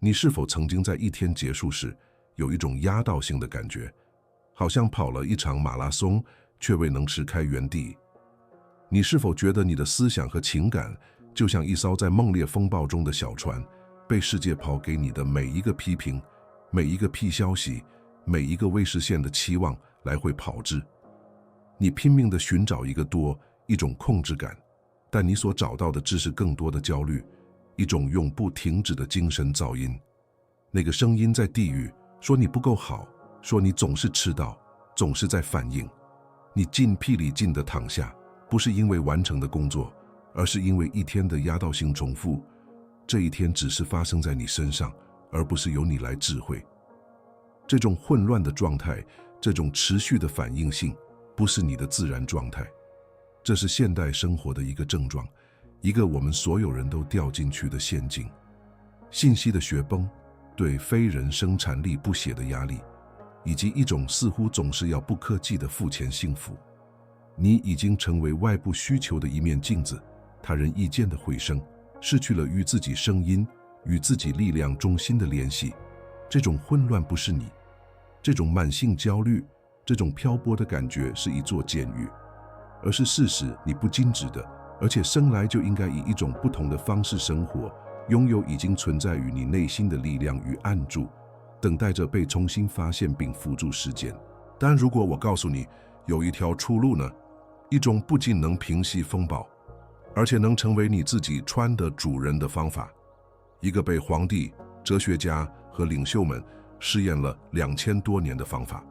你是否曾经在一天结束时有一种压倒性的感觉，好像跑了一场马拉松，却未能持开原地？你是否觉得你的思想和情感就像一艘在猛烈风暴中的小船，被世界抛给你的每一个批评、每一个屁消息、每一个未实现的期望来回跑掷？你拼命地寻找一种控制感，但你所找到的只是更多的焦虑，一种永不停止的精神噪音。那个声音在地狱说你不够好，说你总是迟到，总是在反应。你筋疲力尽地躺下，不是因为完成的工作，而是因为一天的压倒性重复。这一天只是发生在你身上，而不是由你来智慧。这种混乱的状态，这种持续的反应性，不是你的自然状态。这是现代生活的一个症状，一个我们所有人都掉进去的陷阱。信息的雪崩，对非人生产力不懈的压力，以及一种似乎总是要不客气的付钱幸福。你已经成为外部需求的一面镜子，他人意见的回声，失去了与自己声音、与自己力量中心的联系。这种混乱不是你，这种慢性焦虑，这种漂泊的感觉是一座监狱，而是事实你不精致的，而且生来就应该以一种不同的方式生活，拥有已经存在于你内心的力量与按住，等待着被重新发现并付诸实践。但如果我告诉你有一条出路呢？一种不仅能平息风暴，而且能成为你自己穿的主人的方法，一个被皇帝、哲学家和领袖们试验了2000多年的方法。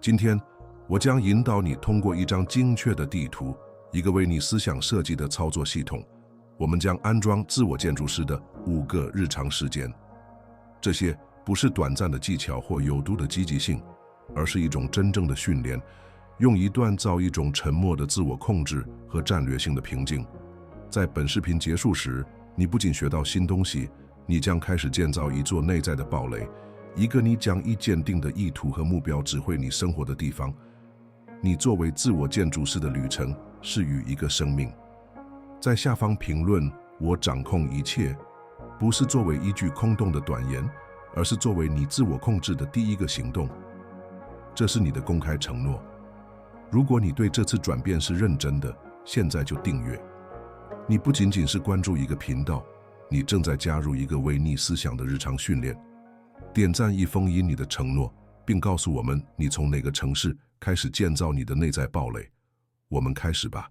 今天，我将引导你通过一张精确的地图，一个为你思想设计的操作系统，我们将安装自我建筑师的5个日常时间。这些不是短暂的技巧或有毒的积极性，而是一种真正的训练，用一段造一种沉默的自我控制和战略性的平静。在本视频结束时，你不仅学到新东西，你将开始建造一座内在的堡垒，一个你将以坚定的意图和目标指挥你生活的地方。你作为自我建筑师的旅程是与一个生命。在下方评论“我掌控一切”，不是作为一句空洞的短言，而是作为你自我控制的第一个行动。这是你的公开承诺。如果你对这次转变是认真的，现在就订阅。你不仅仅是关注一个频道，你正在加入一个为你思想的日常训练。点赞一封以你的承诺，并告诉我们你从哪个城市开始建造你的内在堡垒。我们开始吧。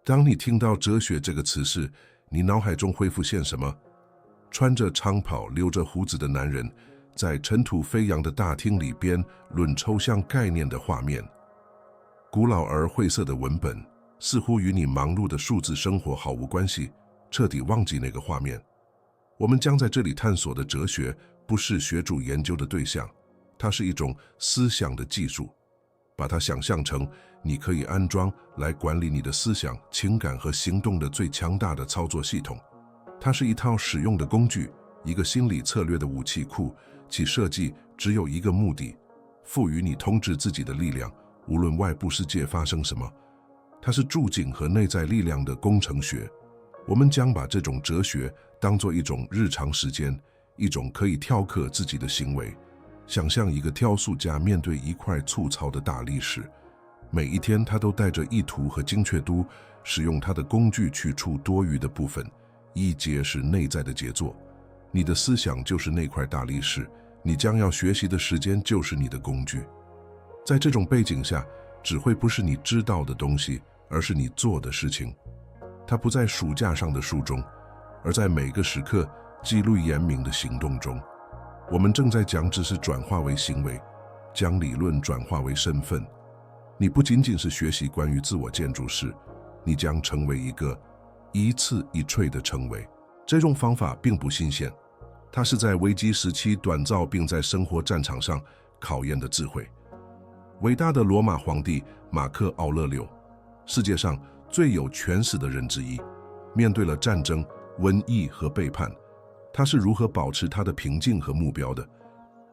当你听到哲学这个词时，你脑海中会浮现什么？穿着长袍、留着胡子的男人在尘土飞扬的大厅里边论抽象概念的画面，古老而晦涩的文本似乎与你忙碌的数字生活毫无关系，彻底忘记那个画面。我们将在这里探索的哲学不是学主研究的对象，它是一种思想的技术，把它想象成你可以安装来管理你的思想、情感和行动的最强大的操作系统。它是一套使用的工具，一个心理策略的武器库，其设计只有一个目的：赋予你统治自己的力量，无论外部世界发生什么。它是筑景和内在力量的工程学。我们将把这种哲学当作一种日常时间，一种可以雕刻自己的行为。想象一个雕塑家面对一块粗糙的大理石，每一天他都带着意图和精确度，使用他的工具去除多余的部分。一节是内在的杰作，你的思想就是那块大理石，你将要学习的时间就是你的工具。在这种背景下，只会不是你知道的东西，而是你做的事情。它不在书架上的书中，而在每个时刻记录严明的行动中。我们正在将知识转化为行为，将理论转化为身份。你不仅仅是学习关于自我建筑师，你将成为一个一次一錘的成为。这种方法并不新鲜，它是在危机时期锻造并在生活战场上考验的智慧。伟大的罗马皇帝马克·奥勒留，世界上最有权势的人之一，面对了战争、瘟疫和背叛，他是如何保持他的平静和目标的？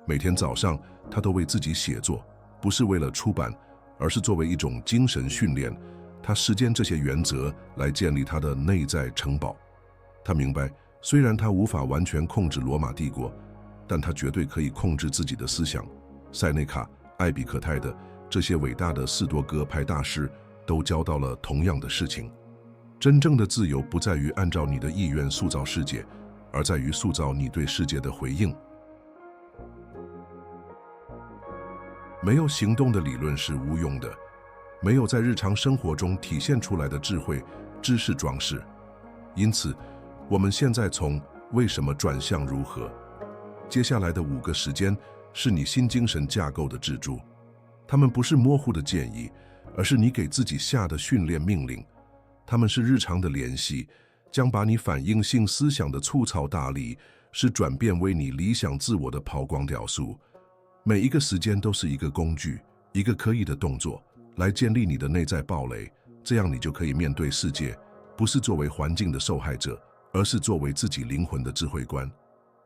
每天早上，他都为自己写作，不是为了出版，而是作为一种精神训练。他实践这些原则来建立他的内在城堡。他明白，虽然他无法完全控制罗马帝国，但他绝对可以控制自己的思想。塞内卡、艾比克泰的这些伟大的斯多哥派大师都教到了同样的事情：真正的自由不在于按照你的意愿塑造世界，而在于塑造你对世界的回应。没有行动的理论是无用的，没有在日常生活中体现出来的智慧，只是装饰。因此，我们现在从为什么转向如何。接下来的5个时间是你新精神架构的支柱，它们不是模糊的建议，而是你给自己下的训练命令。它们是日常的联系，将把你反应性思想的粗糙大力，是转变为你理想自我的抛光雕塑。每一个时间都是一个工具，一个可以的动作，来建立你的内在堡垒，这样你就可以面对世界，不是作为环境的受害者，而是作为自己灵魂的智慧官。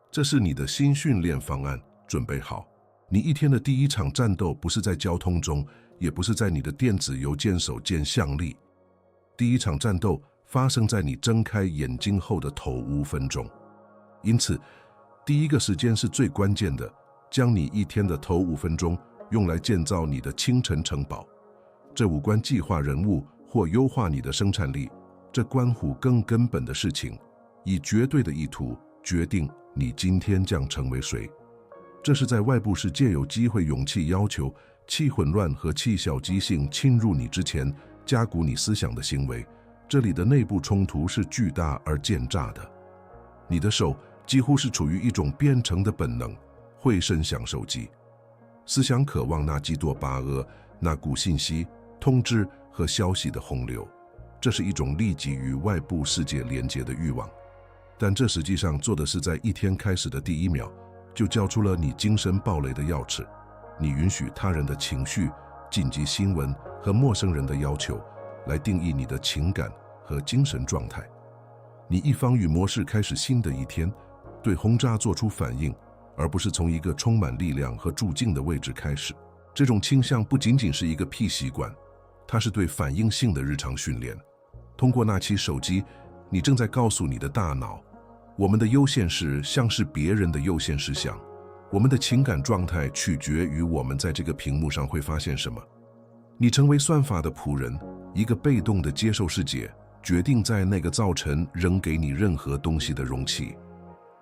这是你的新训练方案，准备好。你一天的第一场战斗不是在交通中，也不是在你的电子邮件手键项里。第一场战斗发生在你睁开眼睛后的头5分钟。因此，第一个时间是最关键的，将你一天的头5分钟用来建造你的清晨城堡。这无关计划人物或优化你的生产力，这关乎更根本的事情，以绝对的意图决定你今天将成为谁。这是在外部世界有机会勇气要求气混乱和气小即兴侵入你之前，加固你思想的行为。这里的内部冲突是巨大而奸诈的。你的手几乎是处于一种编程的本能，会伸向手机。思想渴望那基多巴胺，那股信息、通知和消息的洪流。这是一种立即与外部世界连接的欲望。但这实际上做的是在一天开始的第1秒，就交出了你精神堡垒的钥匙。你允许他人的情绪、紧急新闻和陌生人的要求来定义你的情感和精神状态。你一方与模式开始新的一天，对轰炸做出反应，而不是从一个充满力量和助境的位置开始。这种倾向不仅仅是一个屁习惯，它是对反应性的日常训练。通过那期手机，你正在告诉你的大脑，我们的优先事像是别人的优先事项，我们的情感状态取决于我们在这个屏幕上会发现什么。你成为算法的仆人，一个被动的接受世界，决定在那个早晨扔给你任何东西的容器。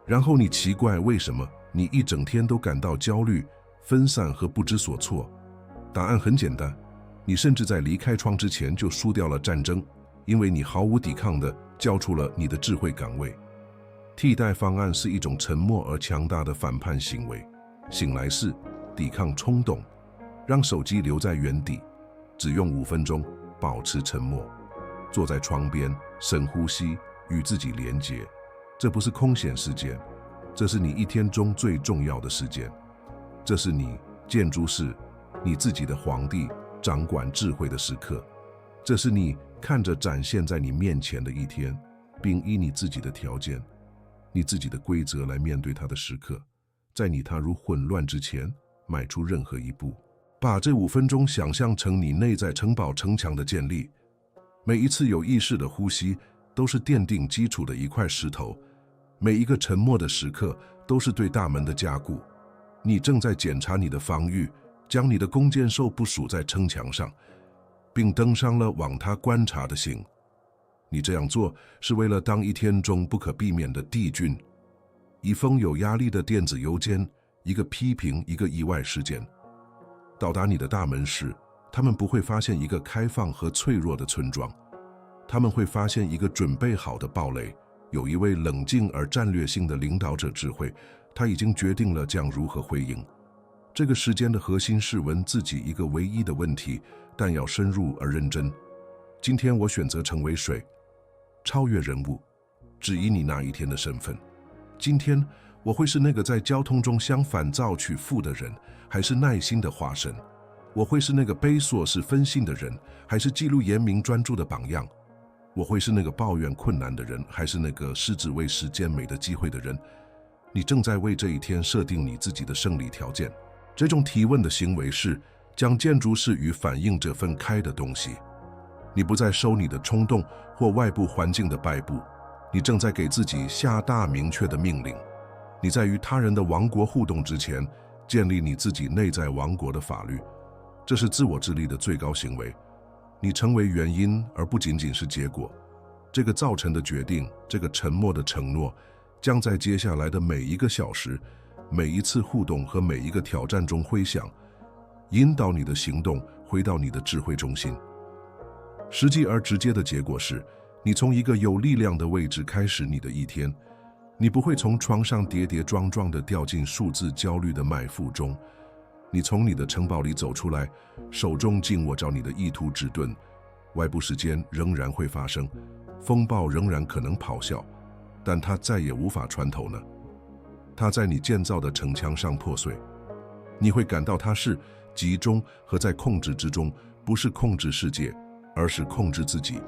然后你奇怪为什么你一整天都感到焦虑、分散和不知所措。答案很简单，你甚至在离开窗之前就输掉了战争，因为你毫无抵抗地交出了你的智慧岗位。替代方案是一种沉默而强大的反叛行为。醒来式，抵抗冲动，让手机留在原地，只用5分钟，保持沉默，坐在窗边，深呼吸，与自己连结。这不是空闲时间，这是你一天中最重要的时间。这是你建筑师，你自己的皇帝，掌管智慧的时刻。这是你看着展现在你面前的一天，并依你自己的条件、你自己的规则来面对它的时刻。在你踏入混乱之前，迈出任何一步。把这5分钟想象成你内在城堡城墙的建立。每一次有意识的呼吸都是奠定基础的一块石头，每一个沉默的时刻都是对大门的加固。你正在检查你的防御，将你的弓箭手部署在城墙上，并登上了往它观察的行。你这样做是为了当一天中不可避免的帝君。一封有压力的电子邮件，一个批评，一个意外事件到达你的大门时，他们不会发现一个开放和脆弱的村庄，他们会发现一个准备好的堡垒。有一位冷静而战略性的领导者智慧，他已经决定了将如何回应。这个时间的核心是问自己一个唯一的问题，但要深入而认真。今天我选择成为谁？超越人物，质疑你那一天的身份。今天我会是那个在交通中相反躁取负的人，还是耐心的化身？我会是那个悲琐是分心的人，还是记录严明专注的榜样？我会是那个抱怨困难的人，还是那个视之为时间美的机会的人？你正在为这一天设定你自己的胜利条件。这种提问的行为是将建筑式与反应者分开的东西。你不再收你的冲动或外部环境的摆布，你正在给自己下达明确的命令。你在与他人的王国互动之前，建立你自己内在王国的法律，这是自我治理的最高行为。你成为原因，而不仅仅是结果。这个造成的决定，这个沉默的承诺，将在接下来的每一个小时、每一次互动和每一个挑战中回响，引导你的行动回到你的智慧中心。实际而直接的结果是，你从一个有力量的位置开始你的一天。你不会从床上跌跌撞撞地掉进数字焦虑的埋伏中，你从你的城堡里走出来，手中紧握着你的意图之盾。外部时间仍然会发生，风暴仍然可能咆哮，但它再也无法穿透呢。它在你建造的城墙上破碎，你会感到它是集中和在控制之中，不是控制世界，而是控制自己。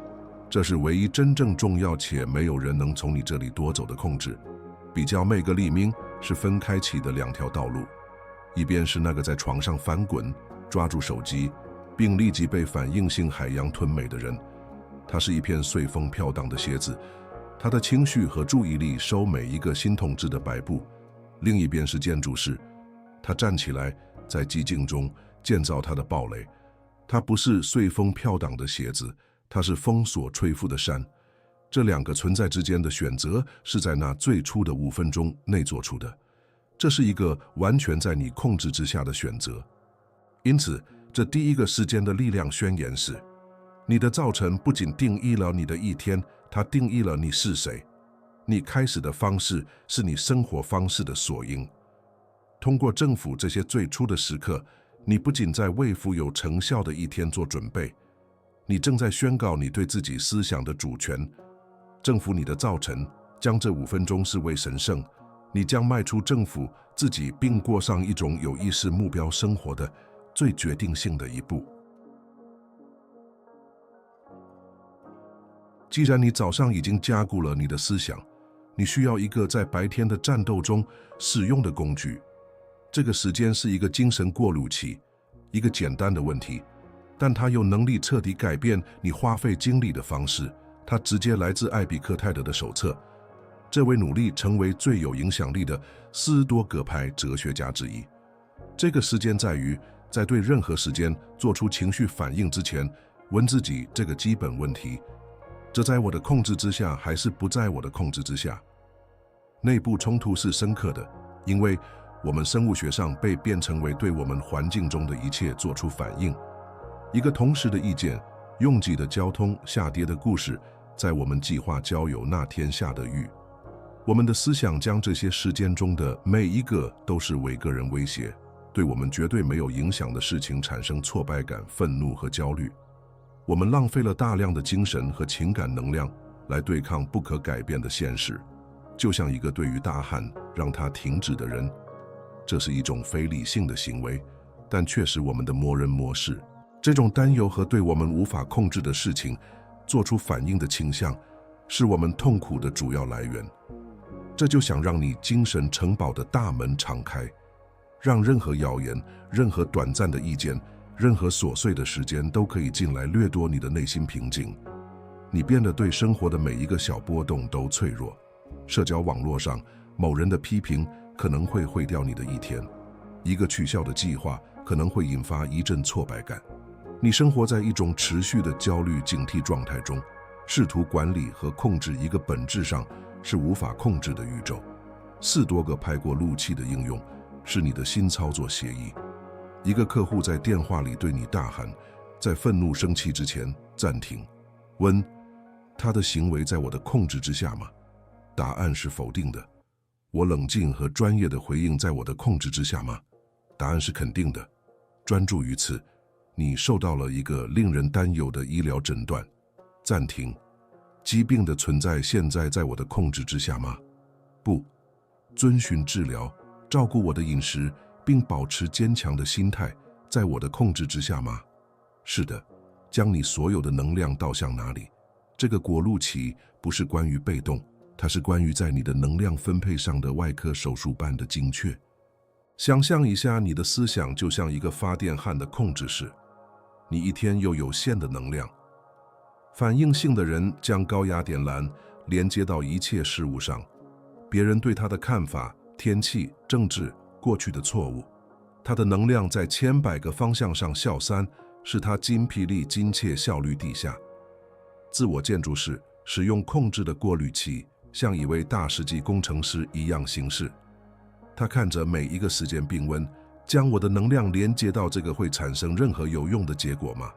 这是唯一真正重要且没有人能从你这里夺走的控制。比较每个黎明是分开起的两条道路，一边是那个在床上翻滚、抓住手机，并立即被反应性海洋吞没的人，他是一片随风飘荡的鞋子，他的情绪和注意力受每一个新统治的摆布。另一边是建筑师，他站起来，在寂静中建造他的堡垒。他不是随风飘荡的鞋子，它是风所吹拂的山。这两个存在之间的选择是在那最初的5分钟内做出的，这是一个完全在你控制之下的选择。因此，这第一个时间的力量宣言是：你的早晨不仅定义了你的一天，它定义了你是谁。你开始的方式是你生活方式的索因。通过政府这些最初的时刻，你不仅在为富有成效的一天做准备，你正在宣告你对自己思想的主权。征服你的早晨，将这5分钟视为神圣。你将迈出征服自己并过上一种有意识目标生活的最决定性的一步。既然你早上已经加固了你的思想，你需要一个在白天的战斗中使用的工具。这个时间是一个精神过渡期，一个简单的问题，但它有能力彻底改变你花费精力的方式。它直接来自艾比克泰德的手册，这位努力成为最有影响力的斯多葛派哲学家之一。这个时间在于，在对任何时间做出情绪反应之前，问自己这个基本问题：这在我的控制之下，还是不在我的控制之下？内部冲突是深刻的，因为我们生物学上被变成为对我们环境中的一切做出反应。一个同时的意见，拥挤的交通，下跌的故事，在我们计划交友那天下的雨。我们的思想将这些事件中的每一个都是为个人威胁，对我们绝对没有影响的事情产生挫败感、愤怒和焦虑。我们浪费了大量的精神和情感能量来对抗不可改变的现实，就像一个对于大喊让它停止的人。这是一种非理性的行为，但却是我们的魔人模式。这种担忧和对我们无法控制的事情做出反应的倾向，是我们痛苦的主要来源。这就想让你精神城堡的大门敞开，让任何谣言、任何短暂的意见、任何琐碎的时间都可以进来掠夺你的内心平静。你变得对生活的每一个小波动都脆弱。社交网络上某人的批评可能会毁掉你的一天，一个取消的计划可能会引发一阵挫败感。你生活在一种持续的焦虑警惕状态中，试图管理和控制一个本质上是无法控制的宇宙。4多个派过路器的应用是你的新操作协议。一个客户在电话里对你大喊，在愤怒生气之前暂停。问：他的行为在我的控制之下吗？答案是否定的。我冷静和专业的回应在我的控制之下吗？答案是肯定的。专注于此。你受到了一个令人担忧的医疗诊断。暂停。疾病的存在现在在我的控制之下吗？不。遵循治疗，照顾我的饮食，并保持坚强的心态，在我的控制之下吗？是的。将你所有的能量导向哪里？这个过渡期不是关于被动，它是关于在你的能量分配上的外科手术般的精确。想象一下，你的思想就像一个发电焊的控制室。你一天又有限的能量。反应性的人将高压电缆连接到一切事物上，别人对他的看法、天气、政治、过去的错误。他的能量在千百个方向上消散，使他精疲力尽且效率低下。自我建筑师使用控制的过滤器，像一位大师级工程师一样行事。他看着每一个时间并问：将我的能量连接到这个会产生任何有用的结果吗？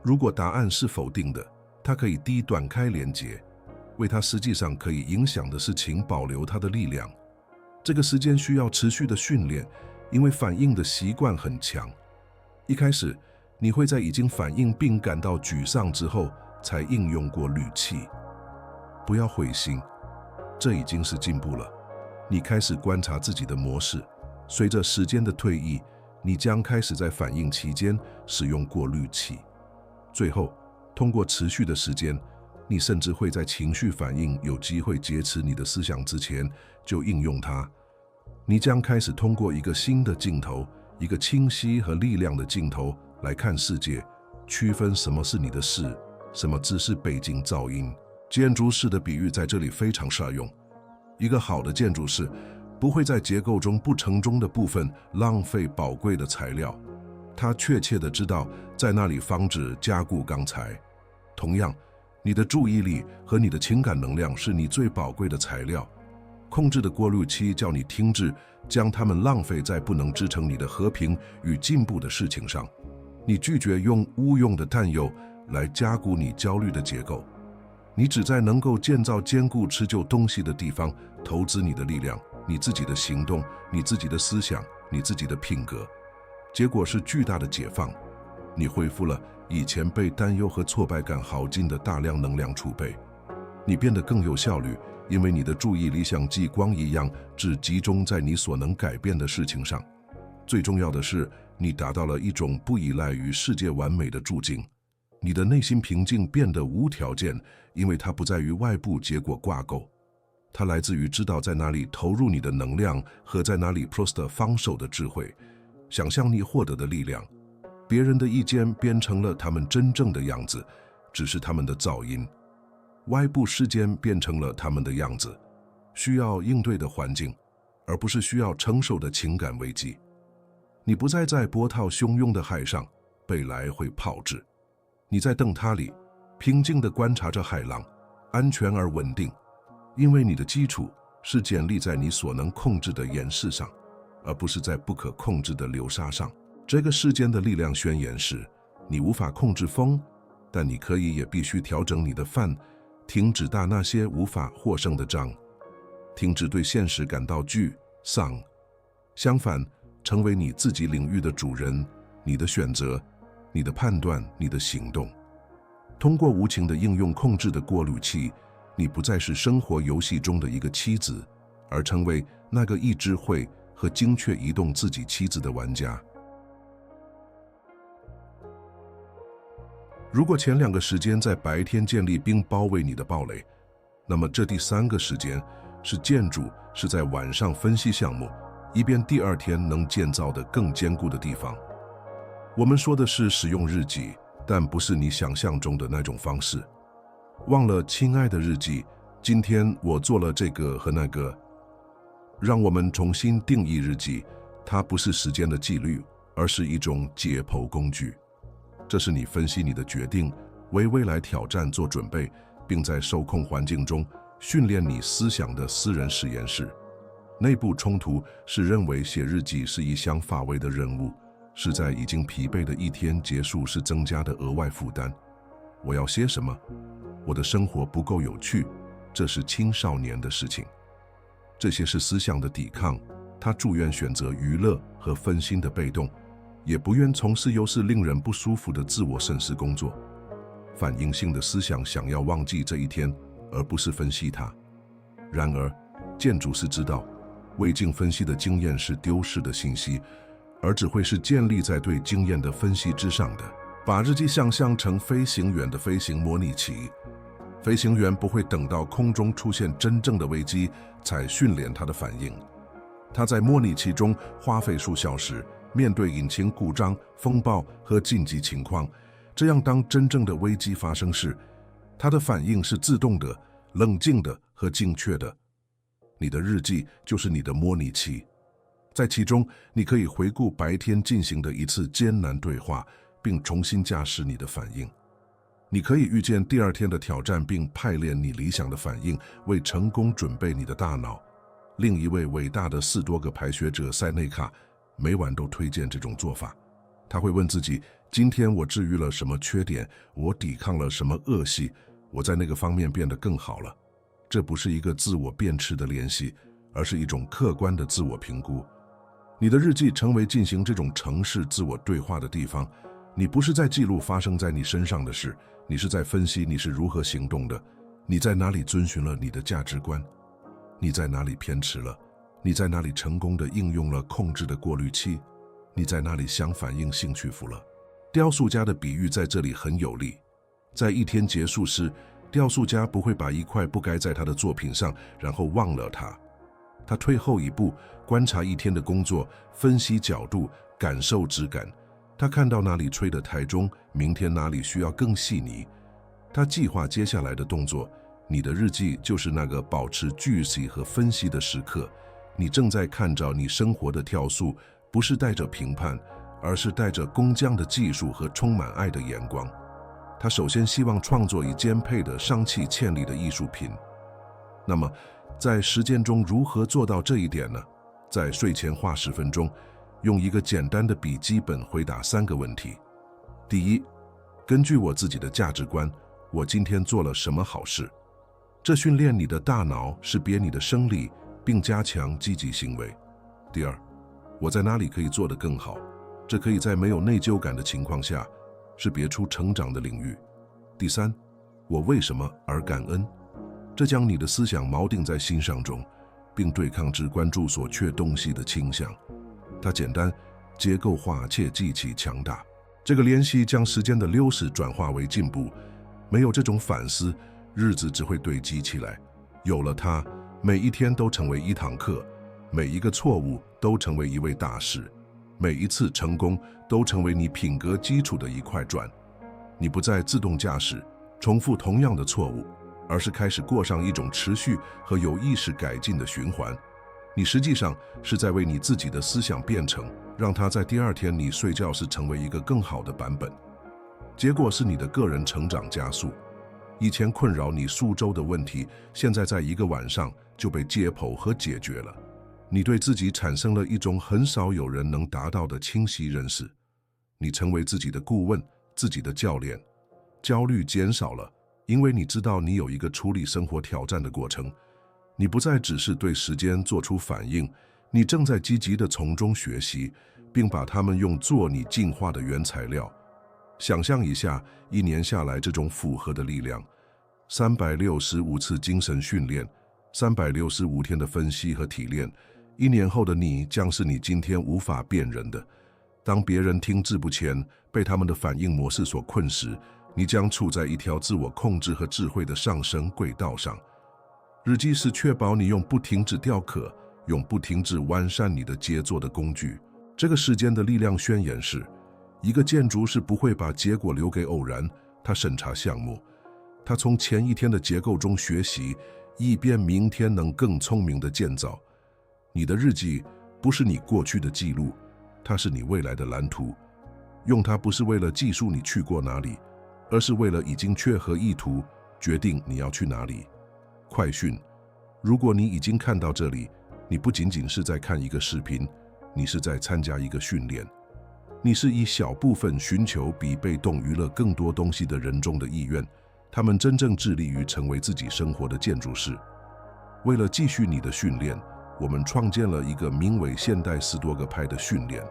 如果答案是否定的，他可以短开连接，为他实际上可以影响的事情保留他的力量。这个时间需要持续的训练，因为反应的习惯很强。一开始，你会在已经反应并感到沮丧之后才应用过滤器。不要灰心，这已经是进步了。你开始观察自己的模式，随着时间的推移，你将开始在反应期间使用过滤器。最后，通过持续的时间，你甚至会在情绪反应有机会劫持你的思想之前就应用它。你将开始通过一个新的镜头，一个清晰和力量的镜头来看世界，区分什么是你的事，什么只是背景噪音。建筑师的比喻在这里非常适用。一个好的建筑师不会在结构中不承重的部分浪费宝贵的材料，他确切地知道在那里防止加固钢材。同样，你的注意力和你的情感能量是你最宝贵的材料。控制的过滤器叫你停止将它们浪费在不能支撑你的和平与进步的事情上。你拒绝用无用的担忧来加固你焦虑的结构。你只在能够建造坚固持久东西的地方投资你的力量，你自己的行动，你自己的思想，你自己的品格。结果是巨大的解放。你恢复了以前被担忧和挫败感耗尽的大量能量储备。你变得更有效率，因为你的注意力像激光一样只集中在你所能改变的事情上。最重要的是，你达到了一种不依赖于世界完美的处境。你的内心平静变得无条件，因为它不在于外部结果挂钩，它来自于知道在哪里投入你的能量和在哪里 prost 放手的智慧。想象你获得的力量，别人的意见变成了他们真正的样子，只是他们的噪音。外部事件变成了他们的样子，需要应对的环境，而不是需要承受的情感危机。你不再在波涛汹涌的海上被来回炮制，你在灯塔里平静地观察着海浪，安全而稳定，因为你的基础是建立在你所能控制的岩石上，而不是在不可控制的流沙上。这个事件的力量宣言是：你无法控制风，但你可以也必须调整你的帆，停止打那些无法获胜的仗，停止对现实感到沮丧，相反，成为你自己领域的主人。你的选择，你的判断，你的行动。通过无情的应用控制的过滤器，你不再是生活游戏中的一个棋子，而成为那个意智慧和精确移动自己棋子的玩家。如果前2个时间在白天建立并包围你的堡垒，那么这第3个时间是建筑，是在晚上分析项目，以便第2天能建造的更坚固的地方。我们说的是使用日记，但不是你想象中的那种方式。忘了，亲爱的日记，今天我做了这个和那个。让我们重新定义日记，它不是时间的纪律，而是一种解剖工具。这是你分析你的决定，为未来挑战做准备，并在受控环境中训练你思想的私人实验室。内部冲突是认为写日记是一项乏味的任务，是在已经疲惫的一天结束时增加的额外负担。我要写什么？我的生活不够有趣，这是青少年的事情。这些是思想的抵抗，他祝愿选择娱乐和分心的被动，也不愿从事又是令人不舒服的自我审视工作。反应性的思想想要忘记这一天，而不是分析它。然而，建筑师知道，未经分析的经验是丢失的信息，而只会是建立在对经验的分析之上的。把日记想象成飞行员的飞行模拟器，飞行员不会等到空中出现真正的危机才训练他的反应。他在模拟器中花费数小时，面对引擎故障、风暴和紧急情况，这样当真正的危机发生时，他的反应是自动的，冷静的和精确的。你的日记就是你的模拟器，在其中你可以回顾白天进行的一次艰难对话，并重新驾驶你的反应。你可以预见第二天的挑战，并派练你理想的反应，为成功准备你的大脑。另一位伟大的4多个排学者塞内卡每晚都推荐这种做法。他会问自己：今天我治愈了什么缺点？我抵抗了什么恶习？我在那个方面变得更好了。这不是一个自我辩斥的练习，而是一种客观的自我评估。你的日记成为进行这种程式自我对话的地方。你不是在记录发生在你身上的事，你是在分析你是如何行动的。你在哪里遵循了你的价值观？你在哪里偏迟了？你在哪里成功地应用了控制的过滤器？你在哪里相反应性屈服了？雕塑家的比喻在这里很有力。在一天结束时，雕塑家不会把一块不该在他的作品上，然后忘了它。他退后一步，观察一天的工作，分析角度，感受质感。他看到哪里吹得太重，明天哪里需要更细腻。他计划接下来的动作。你的日记就是那个保持具体和分析的时刻。你正在看着你生活的跳速，不是带着评判，而是带着工匠的技术和充满爱的眼光。他首先希望创作以兼配的上气欠力的艺术品。那么，在实践中如何做到这一点呢？在睡前花10分钟，用一个简单的笔记本回答3个问题。第一，根据我自己的价值观，我今天做了什么好事？这训练你的大脑，识别你的生理，并加强积极行为。第二，我在哪里可以做得更好？这可以在没有内疚感的情况下，识别出成长的领域。第三，我为什么而感恩？这将你的思想锚定在心上中，并对抗只关注所缺东西的倾向。它简单、结构化且极其强大。这个练习将时间的流逝转化为进步。没有这种反思，日子只会堆积起来。有了它，每一天都成为一堂课，每一个错误都成为一位大师，每一次成功都成为你品格基础的一块砖。你不再自动驾驶，重复同样的错误，而是开始过上一种持续和有意识改进的循环。你实际上是在为你自己的思想编程，让它在第二天你睡觉时成为一个更好的版本。结果是你的个人成长加速。以前困扰你数周的问题，现在在一个晚上就被解剖和解决了。你对自己产生了一种很少有人能达到的清晰认识。你成为自己的顾问，自己的教练。焦虑减少了，因为你知道你有一个处理生活挑战的过程。你不再只是对时间做出反应，你正在积极地从中学习，并把它们用作你进化的原材料。想象一下，1年下来这种复合的力量，365次精神训练，365天的分析和提炼，1年后的你将是你今天无法辨认的。当别人停滞不前，被他们的反应模式所困时，你将处在一条自我控制和智慧的上升轨道上。日记是确保你永不停止雕刻、永不停止完善你的杰作的工具。这个时间的力量宣言是：一个建筑师不会把结果留给偶然，他审查项目，他从前一天的结构中学习，以便明天能更聪明地建造。你的日记不是你过去的记录，它是你未来的蓝图。用它不是为了记述你去过哪里，而是为了已经确和意图决定你要去哪里。快讯：如果你已经看到这里，你不仅仅是在看一个视频，你是在参加一个训练。你是一小部分寻求比被动娱乐更多东西的人中的意愿，他们真正致力于成为自己生活的建筑师。为了继续你的训练，我们创建了一个名为现代10多个派的训练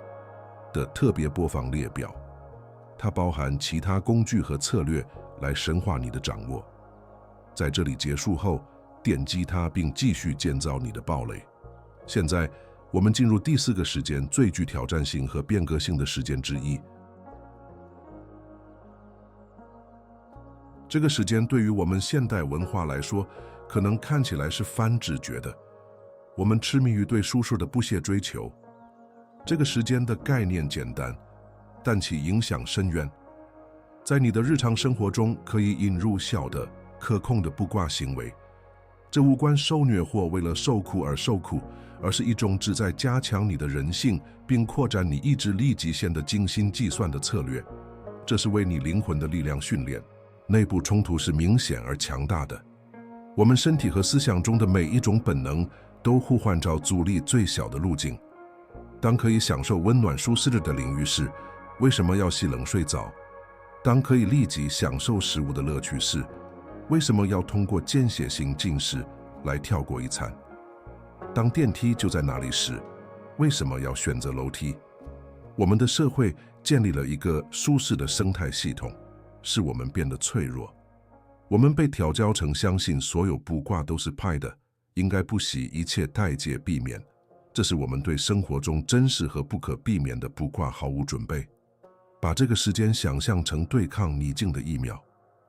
的特别播放列表，它包含其他工具和策略来深化你的掌握。在这里结束后，点击它并继续建造你的堡垒。现在我们进入第4个时间，最具挑战性和变革性的时间之一。这个时间对于我们现代文化来说，可能看起来是反直觉的。我们痴迷于对舒适的不懈追求。这个时间的概念简单，但其影响深远。在你的日常生活中，可以引入小的、可控的不挂行为，这无关受虐或为了受苦而受苦，而是一种旨在加强你的人性并扩展你意志力极限的精心计算的策略。这是为你灵魂的力量训练。内部冲突是明显而强大的。我们身体和思想中的每一种本能都呼唤着阻力最小的路径。当可以享受温暖舒适的领域时，为什么要洗冷水澡？当可以立即享受食物的乐趣时，为什么要通过间歇性进食来跳过一餐？当电梯就在那里时，为什么要选择楼梯？我们的社会建立了一个舒适的生态系统，使我们变得脆弱。我们被调教成相信所有卜卦都是派的，应该不惜一切代价避免。这是我们对生活中真实和不可避免的卜卦毫无准备。把这个时间想象成对抗逆境的疫苗，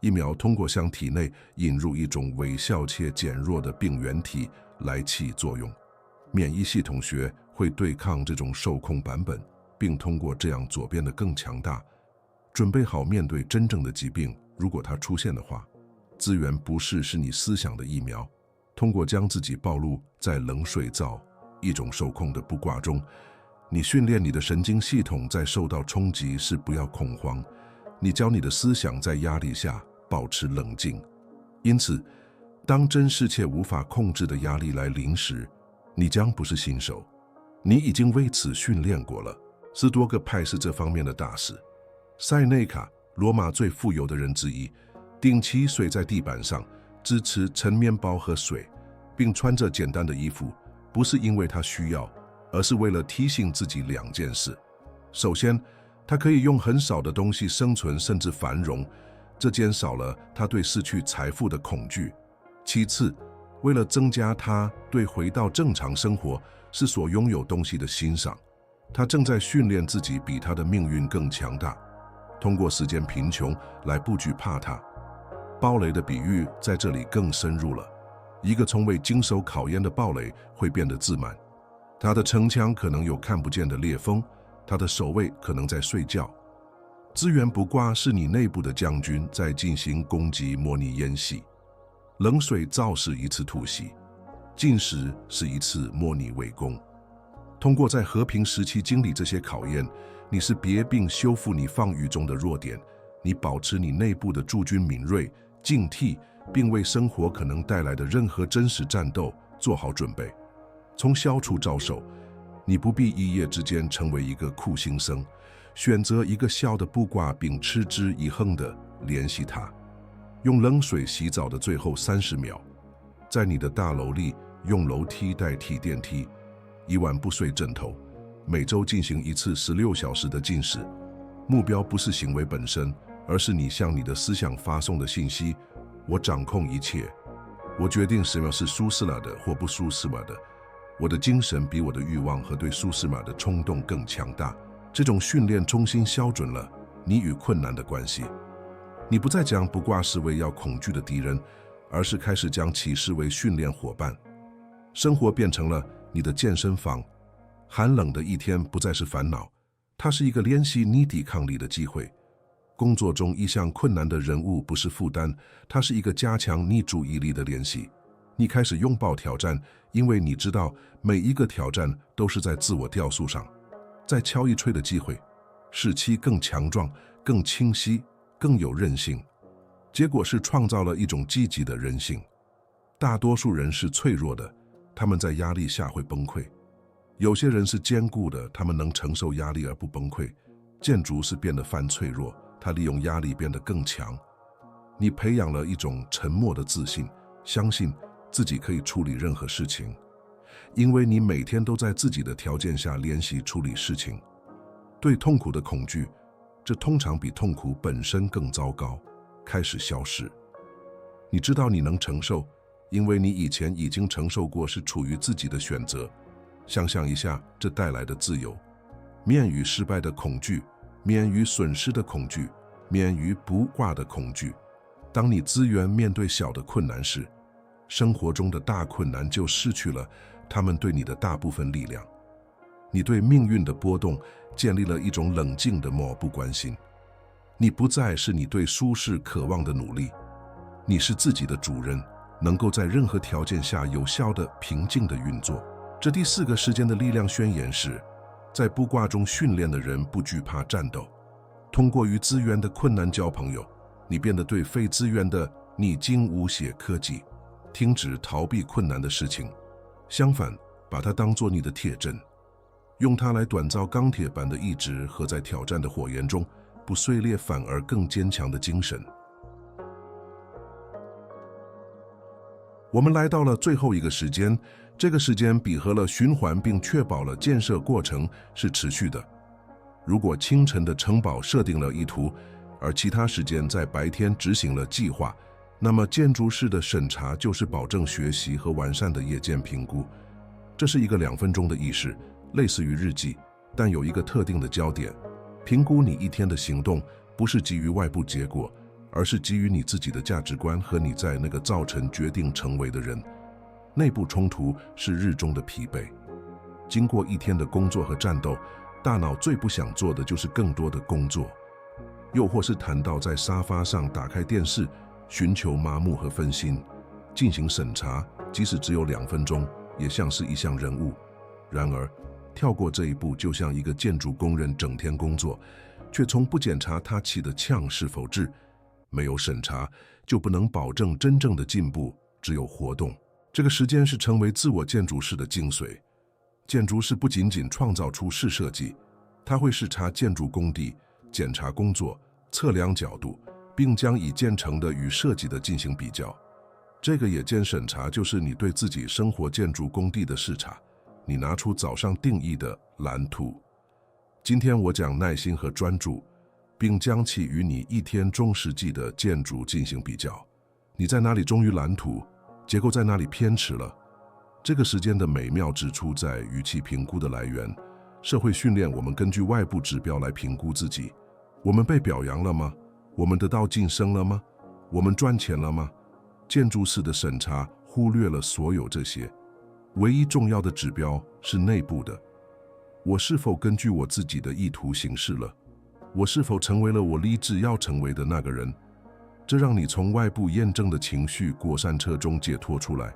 疫苗通过向体内引入一种微小且减弱的病原体来起作用。免疫系统学会对抗这种受控版本，并通过这样做变得更强大，准备好面对真正的疾病，如果它出现的话。资源不是你思想的疫苗。通过将自己暴露在冷水澡一种受控的卜卦中，你训练你的神经系统在受到冲击时不要恐慌，你教你的思想在压力下保持冷静。因此，当真实且无法控制的压力来临时，你将不是新手，你已经为此训练过了。斯多葛派是这方面的大师。塞内卡，罗马最富有的人之一，定期睡在地板上，只吃陈面包和水，并穿着简单的衣服，不是因为他需要，而是为了提醒自己两件事。首先，他可以用很少的东西生存甚至繁荣，这减少了他对失去财富的恐惧。其次，为了增加他对回到正常生活是所拥有东西的欣赏，他正在训练自己比他的命运更强大，通过实践贫穷来不惧怕它。堡垒的比喻在这里更深入了。一个从未经受考验的堡垒会变得自满，他的城墙可能有看不见的裂缝，他的守卫可能在睡觉。资源卜卦是你内部的将军在进行攻击模拟演习。冷水澡是一次突袭，进食是一次模拟围攻。通过在和平时期经历这些考验，你识别并修复你防御中的弱点，你保持你内部的驻军敏锐、警惕，并为生活可能带来的任何真实战斗做好准备。从消除着手，你不必一夜之间成为一个苦行僧，选择一个小的卜卦并持之以恒地联系它。用冷水洗澡的最后30秒，在你的大楼里用楼梯代替电梯，一晚不睡枕头，每周进行一次16小时的进食。目标不是行为本身，而是你向你的思想发送的信息：我掌控一切，我决定什么是舒适了的或不舒适了的。我的精神比我的欲望和对舒适码的冲动更强大。这种训练重新校准了你与困难的关系。你不再将卜卦视为要恐惧的敌人，而是开始将其视为训练伙伴。生活变成了你的健身房，寒冷的一天不再是烦恼，它是一个练习你抵抗力的机会。工作中一项困难的任务不是负担，它是一个加强你注意力的练习。你开始拥抱挑战，因为你知道每一个挑战都是在自我雕塑上，在敲一锤的机会，使其更强壮、更清晰、更有韧性。结果是创造了一种积极的韧性。大多数人是脆弱的，他们在压力下会崩溃。有些人是坚固的，他们能承受压力而不崩溃。建筑是变得反脆弱，他利用压力变得更强。你培养了一种沉默的自信，相信自己可以处理任何事情，因为你每天都在自己的条件下练习处理事情。对痛苦的恐惧，这通常比痛苦本身更糟糕，开始消失。你知道你能承受，因为你以前已经承受过，是处于自己的选择。想象一下这带来的自由：免于失败的恐惧，免于损失的恐惧，免于卜卦的恐惧。当你资源面对小的困难时，生活中的大困难就失去了他们对你的大部分力量。你对命运的波动建立了一种冷静的漠不关心。你不再是你对舒适渴望的努力，你是自己的主人，能够在任何条件下有效的、平静的运作。这第4个时间的力量宣言是：在卜卦中训练的人不惧怕战斗。通过与资源的困难交朋友，你变得对非资源的你精无懈可击。停止逃避困难的事情，相反，把它当作你的铁证，用它来锻造钢铁般的意志和在挑战的火焰中不碎裂反而更坚强的精神。我们来到了最后一个时间，这个时间比合了循环并确保了建设过程是持续的。如果清晨的城堡设定了意图，而其他时间在白天执行了计划，那么建筑师的审查就是保证学习和完善的夜间评估。这是一个2分钟的仪式，类似于日记，但有一个特定的焦点。评估你一天的行动，不是基于外部结果，而是基于你自己的价值观和你在那个早晨决定成为的人。内部冲突是日中的疲惫。经过一天的工作和战斗，大脑最不想做的就是更多的工作，又或是谈到在沙发上打开电视，寻求麻木和分心。进行审查，即使只有2分钟，也像是一项任务。然而，跳过这一步，就像一个建筑工人整天工作，却从不检查他砌的墙是否直。没有审查，就不能保证真正的进步，只有活动。这个时间是成为自我建筑师的精髓。建筑师不仅仅创造出试设计，他会视察建筑工地，检查工作，测量角度，并将已建成的与设计的进行比较。这个夜间审查就是你对自己生活建筑工地的视察。你拿出早上定义的蓝图。今天我讲耐心和专注，并将其与你一天中实际的建筑进行比较。你在哪里忠于蓝图？结构在哪里偏迟了？这个时间的美妙之处在于其评估的来源。社会训练我们根据外部指标来评估自己。我们被表扬了吗？我们得到晋升了吗？我们赚钱了吗？建筑师的审查忽略了所有这些。唯一重要的指标是内部的。我是否根据我自己的意图行事了？我是否成为了我立志要成为的那个人？这让你从外部验证的情绪过山车中解脱出来。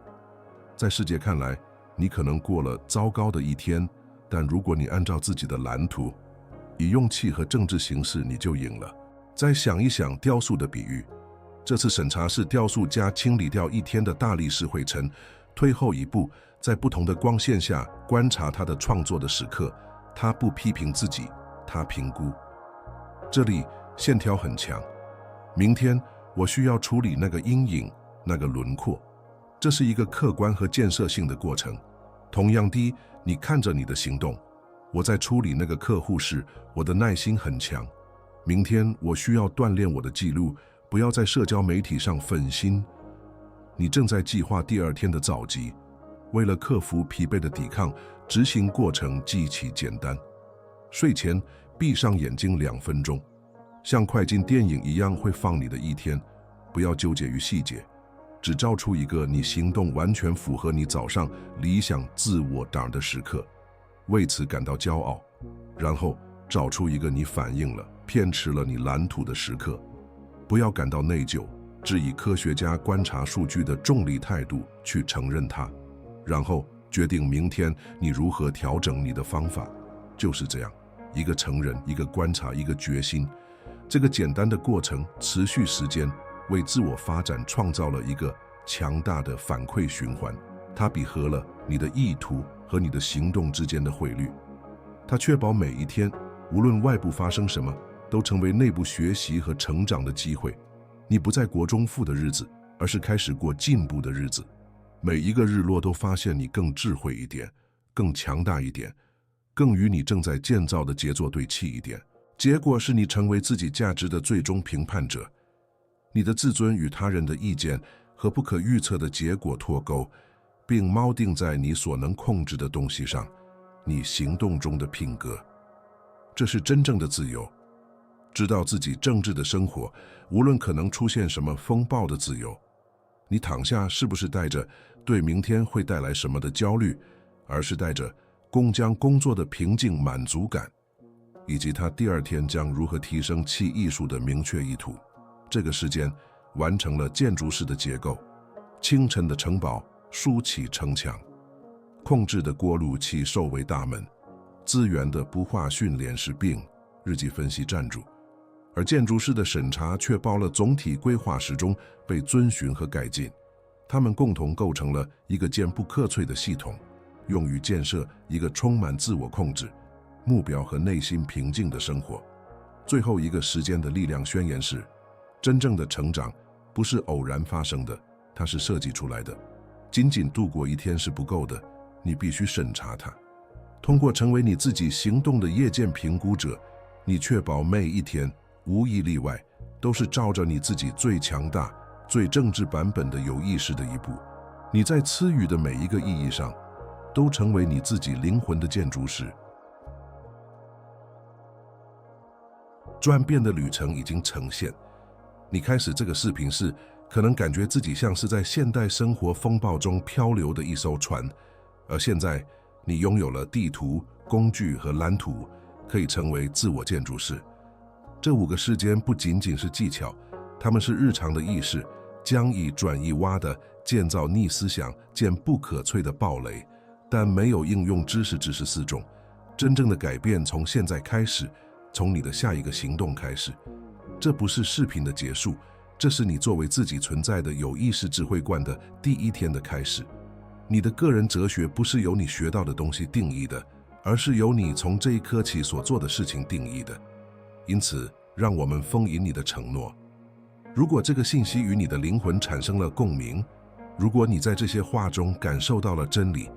在世界看来，你可能过了糟糕的一天，但如果你按照自己的蓝图，以勇气和政治行事，你就赢了。再想一想雕塑的比喻，这次审查是雕塑家清理掉一天的大理石灰尘，退后一步，在不同的光线下观察他的创作的时刻。他不批评自己，他评估。这里线条很强。明天我需要处理那个阴影，那个轮廓。这是一个客观和建设性的过程。同样的，你看着你的行动。我在处理那个客户时，我的耐心很强。明天我需要锻炼我的记录，不要在社交媒体上分心。你正在计划第2天的早集。为了克服疲惫的抵抗，执行过程极其简单。睡前闭上眼睛2分钟，像快进电影一样会放你的一天。不要纠结于细节，只照出一个你行动完全符合你早上理想自我档的时刻，为此感到骄傲。然后找出一个你反应了、偏迟了你蓝图的时刻，不要感到内疚，只以科学家观察数据的中立态度去承认它。然后决定明天你如何调整你的方法。就是这样，一个承认，一个观察，一个决心。这个简单的过程持续时间，为自我发展创造了一个强大的反馈循环。它比合了你的意图和你的行动之间的汇率。它确保每一天，无论外部发生什么，都成为内部学习和成长的机会。你不再过中富的日子，而是开始过进步的日子。每一个日落都发现你更智慧一点，更强大一点，更与你正在建造的杰作对齐一点。结果是你成为自己价值的最终评判者。你的自尊与他人的意见和不可预测的结果脱钩，并锚定在你所能控制的东西上，你行动中的品格。这是真正的自由。知道自己政治的生活，无论可能出现什么风暴的自由。你躺下是不是带着对明天会带来什么的焦虑，而是带着工将工作的平静满足感，以及他第2天将如何提升其艺术的明确意图。这个时间完成了建筑师的结构。清晨的城堡竖起城墙，控制的锅炉气收为大门，资源的孵化训练是并日记分析站住，而建筑师的审查确保了总体规划始终被遵循和改进。他们共同构成了一个坚不可摧的系统，用于建设一个充满自我控制、目标和内心平静的生活。最后一个时间的力量宣言是：真正的成长不是偶然发生的，它是设计出来的。仅仅度过一天是不够的，你必须审查它。通过成为你自己行动的夜间评估者，你确保每一天无一例外都是照着你自己最强大、最正直版本的有意识的一步。你在词语的每一个意义上都成为你自己灵魂的建筑师。转变的旅程已经呈现。你开始这个视频时，可能感觉自己像是在现代生活风暴中漂流的一艘船，而现在你拥有了地图、工具和蓝图，可以成为自我建筑师。这5个时间不仅仅是技巧，它们是日常的意识，将以转移挖的建造逆思想建不可摧的堡垒，但没有应用知识只是4种。真正的改变从现在开始，从你的下一个行动开始。这不是视频的结束，这是你作为自己存在的有意识智慧观的第一天的开始。你的个人哲学不是由你学到的东西定义的，而是由你从这一刻起所做的事情定义的。因此，让我们封印你的承诺。如果这个信息与你的灵魂产生了共鸣，如果你在这些话中感受到了真理，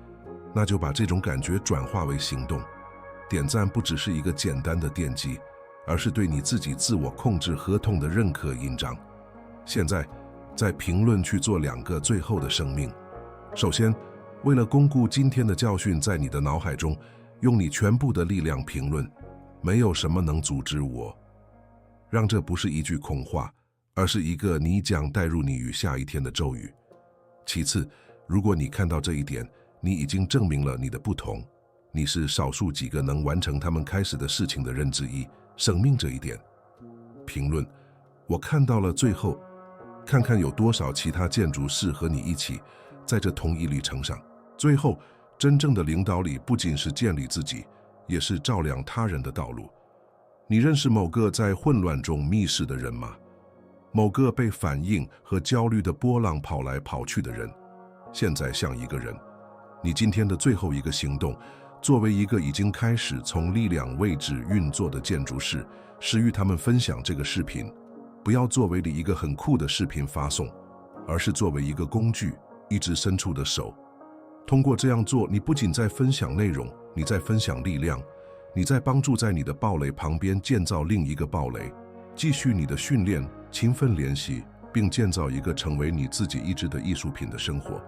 那就把这种感觉转化为行动。点赞不只是一个简单的奠基，而是对你自己自我控制合同的认可印章。现在，在评论区做2个最后的声明。首先，为了巩固今天的教训，在你的脑海中用你全部的力量评论：没有什么能阻止我。让这不是一句空话，而是一个你将带入你与下一天的咒语。其次，如果你看到这一点，你已经证明了你的不同。你是少数几个能完成他们开始的事情的人之一，生命这一点。评论：我看到了最后，看看有多少其他建筑师和你一起在这同一旅程上。最后，真正的领导力不仅是建立自己，也是照亮他人的道路。你认识某个在混乱中迷失的人吗？某个被反应和焦虑的波浪跑来跑去的人，现在像一个人。你今天的最后一个行动，作为一个已经开始从力量位置运作的建筑师，是与他们分享这个视频。不要作为一个很酷的视频发送，而是作为一个工具，一直伸出的手。通过这样做，你不仅在分享内容，你在分享力量，你在帮助在你的堡垒旁边建造另一个堡垒，继续你的训练，勤奋练习，并建造一个成为你自己意志的艺术品的生活。